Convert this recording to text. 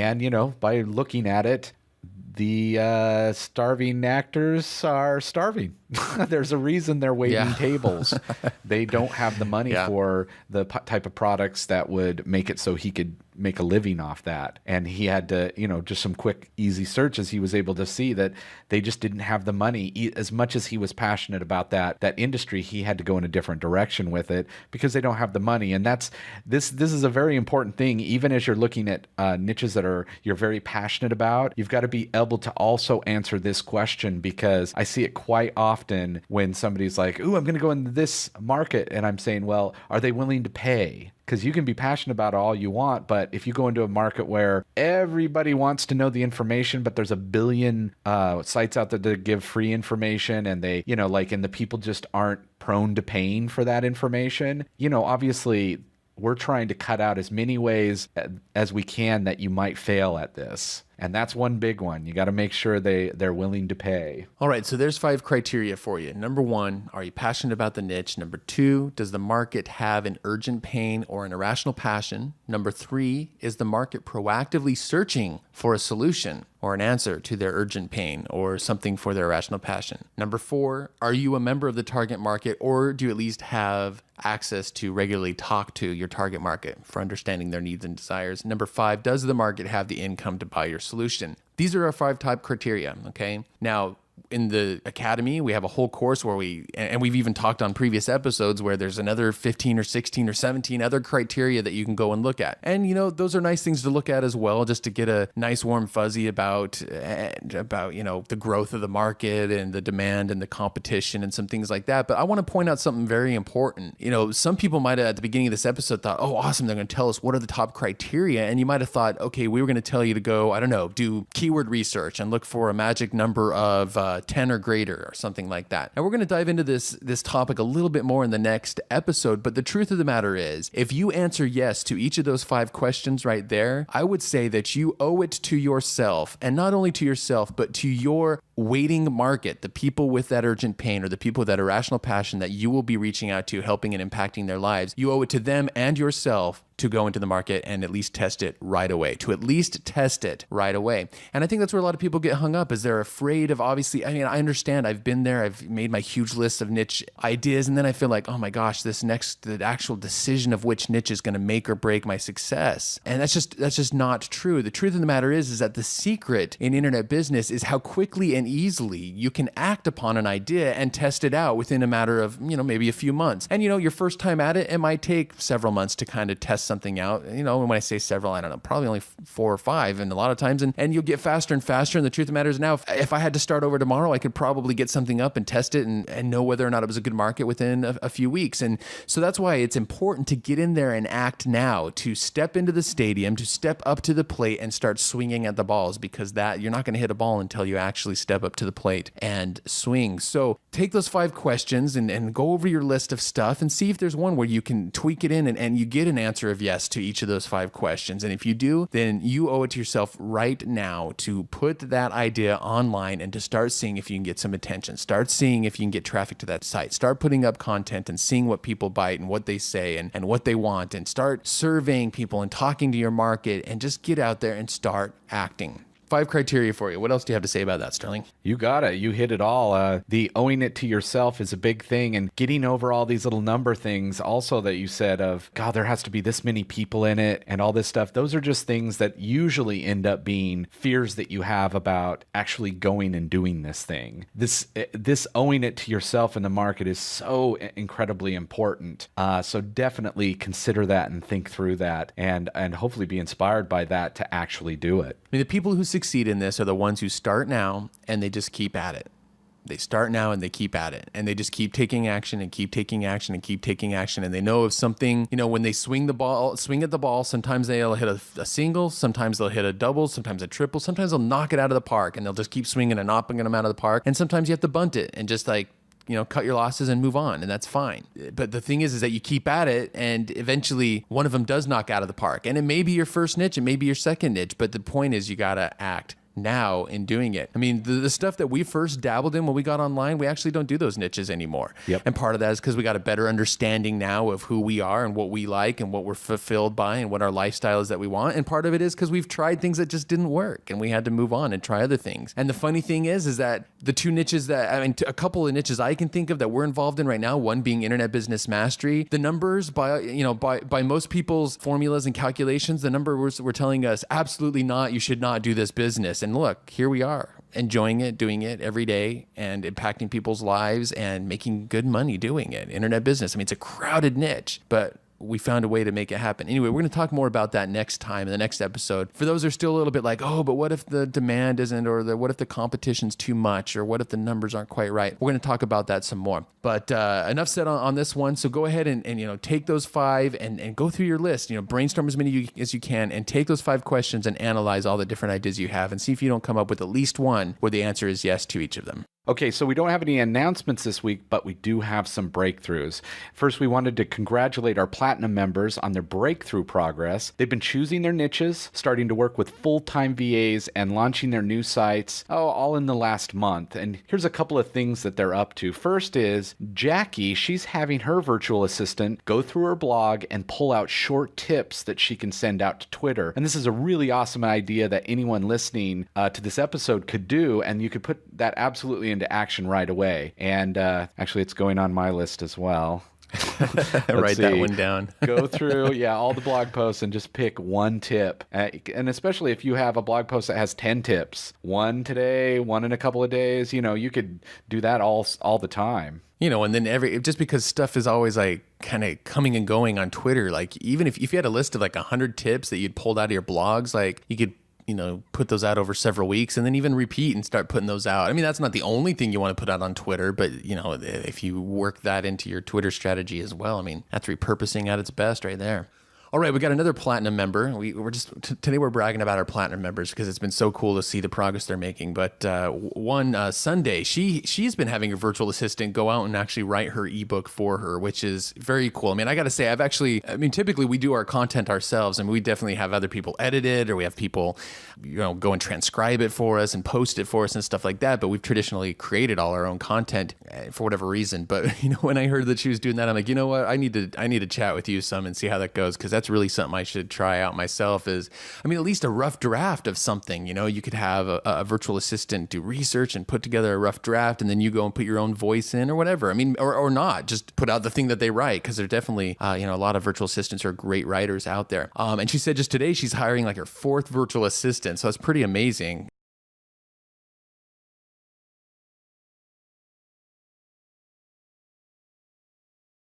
And, by looking at it, the starving actors are starving. There's a reason they're waiting tables. They don't have the money for the type of products that would make it so he could make a living off that. And he had to, just some quick, easy searches, he was able to see that they just didn't have the money. As much as he was passionate about that industry, he had to go in a different direction with it because they don't have the money. And this is a very important thing. Even as you're looking at niches that you're very passionate about, you've got to be able to also answer this question, because I see it quite often when somebody's like, ooh, I'm going to go into this market. And I'm saying, well, are they willing to pay? Because you can be passionate about it all you want, but if you go into a market where everybody wants to know the information, but there's a billion sites out there that give free information, and they, and the people just aren't prone to paying for that information, obviously we're trying to cut out as many ways as we can that you might fail at this. And that's one big one. You got to make sure they're willing to pay. All right, so there's 5 criteria for you. Number 1, are you passionate about the niche? Number 2, does the market have an urgent pain or an irrational passion? Number 3, is the market proactively searching for a solution or an answer to their urgent pain or something for their irrational passion? Number 4, are you a member of the target market, or do you at least have access to regularly talk to your target market for understanding their needs and desires? Number 5, does the market have the income to buy your solution? These are our 5 top criteria, okay? Now, in the academy, we have a whole course where we've even talked on previous episodes where there's another 15 or 16 or 17 other criteria that you can go and look at. And, those are nice things to look at as well, just to get a nice warm fuzzy about, the growth of the market and the demand and the competition and some things like that. But I want to point out something very important. Some people might have at the beginning of this episode thought, oh, awesome, they're going to tell us what are the top criteria. And you might have thought, okay, we were going to tell you to go, I don't know, do keyword research and look for a magic number of 10 or greater or something like that. And we're going to dive into this topic a little bit more in the next episode. But the truth of the matter is, if you answer yes to each of those 5 questions right there, I would say that you owe it to yourself, and not only to yourself, but to your waiting market, the people with that urgent pain or the people with that irrational passion that you will be reaching out to, helping and impacting their lives. You owe it to them and yourself to go into the market and at least test it right away, And I think that's where a lot of people get hung up, is they're afraid of, obviously, I understand, I've been there, I've made my huge list of niche ideas, and then I feel like, oh my gosh, the actual decision of which niche is going to make or break my success. And that's just not true. The truth of the matter is that the secret in internet business is how quickly and easily you can act upon an idea and test it out within a matter of, maybe a few months. And, your first time at it might take several months to kind of test something out. And when I say several, I don't know, probably only 4 or 5, and a lot of times, and you'll get faster and faster. And the truth of the matter is, now, if I had to start over tomorrow, I could probably get something up and test it and know whether or not it was a good market within a few weeks. And so that's why it's important to get in there and act now, to step into the stadium, to step up to the plate and start swinging at the balls, because that you're not going to hit a ball until you actually step up to the plate and swing. So take those 5 questions and go over your list of stuff and see if there's one where you can tweak it in and you get an answer of yes to each of those 5 questions. And if you do, then you owe it to yourself right now to put that idea online and to start seeing if you can get some attention. Start seeing if you can get traffic to that site. Start putting up content and seeing what people bite and what they say and what they want, and start surveying people and talking to your market, and just get out there and start acting. 5 criteria for you. What else do you have to say about that, Sterling? You got it. You hit it all. The owing it to yourself is a big thing, and getting over all these little number things also that you said of, God, there has to be this many people in it and all this stuff. Those are just things that usually end up being fears that you have about actually going and doing this thing. This owing it to yourself in the market is so incredibly important. So definitely consider that and think through that, and hopefully be inspired by that to actually do it. The people who succeed in this are the ones who start now and they just keep at it. They start now and they keep at it, and they just keep taking action and keep taking action and keep taking action. And they know if something, when they swing at the ball, sometimes they'll hit a single, sometimes they'll hit a double, sometimes a triple, sometimes they'll knock it out of the park, and they'll just keep swinging and knocking them out of the park. And sometimes you have to bunt it and just cut your losses and move on, and that's fine. But the thing is that you keep at it, and eventually one of them does knock out of the park. And it may be your first niche, it may be your second niche, but the point is you got to act now in doing it. I mean, the stuff that we first dabbled in when we got online, we actually don't do those niches anymore. Yep. And part of that is because we got a better understanding now of who we are and what we like and what we're fulfilled by and what our lifestyle is that we want. And part of it is because we've tried things that just didn't work and we had to move on and try other things. And the funny thing is that the two niches that, I mean, a couple of niches I can think of that we're involved in right now, one being internet business mastery, the numbers by most people's formulas and calculations, the numbers were telling us absolutely not, you should not do this business. And look, here we are, enjoying it, doing it every day and impacting people's lives and making good money doing it. Internet business. I mean, it's a crowded niche, but we found a way to make it happen. Anyway, we're going to talk more about that next time in the next episode. For those who are still a little bit like, oh, but what if the demand isn't, or what if the competition's too much, or what if the numbers aren't quite right? We're going to talk about that some more. But enough said on this one. So go ahead and take those 5 and go through your list. Brainstorm as many as you can and take those 5 questions and analyze all the different ideas you have and see if you don't come up with at least one where the answer is yes to each of them. Okay, so we don't have any announcements this week, but we do have some breakthroughs. First, we wanted to congratulate our Platinum members on their breakthrough progress. They've been choosing their niches, starting to work with full-time VAs, and launching their new sites, all in the last month. And here's a couple of things that they're up to. First is Jackie. She's having her virtual assistant go through her blog and pull out short tips that she can send out to Twitter. And this is a really awesome idea that anyone listening to this episode could do, and you could put that absolutely into action right away. And actually, it's going on my list as well. Write that one down. Go through, all the blog posts and just pick one tip. And especially if you have a blog post that has 10 tips, one today, one in a couple of days, you could do that all the time. And then just because stuff is always like kind of coming and going on Twitter, like even if you had a list of like 100 tips that you'd pulled out of your blogs, like you could put those out over several weeks and then even repeat and start putting those out. I mean, that's not the only thing you want to put out on Twitter, but if you work that into your Twitter strategy as well, I mean, that's repurposing at its best right there. All right, we got another Platinum member. Today we're bragging about our Platinum members because it's been so cool to see the progress they're making. But one Sunday, she's been having a virtual assistant go out and actually write her ebook for her, which is very cool. I mean, I got to say, typically we do our content ourselves, and we definitely have other people edit it, or we have people, go and transcribe it for us and post it for us and stuff like that. But we've traditionally created all our own content for whatever reason. But when I heard that she was doing that, I'm like, you know what? I need to chat with you some and see how that goes, because that's really something I should try out myself. At least a rough draft of something. You could have a virtual assistant do research and put together a rough draft, and then you go and put your own voice in or whatever. I mean, or not, just put out the thing that they write, because they're definitely, a lot of virtual assistants are great writers out there. And she said just today she's hiring like her 4th virtual assistant, so it's pretty amazing.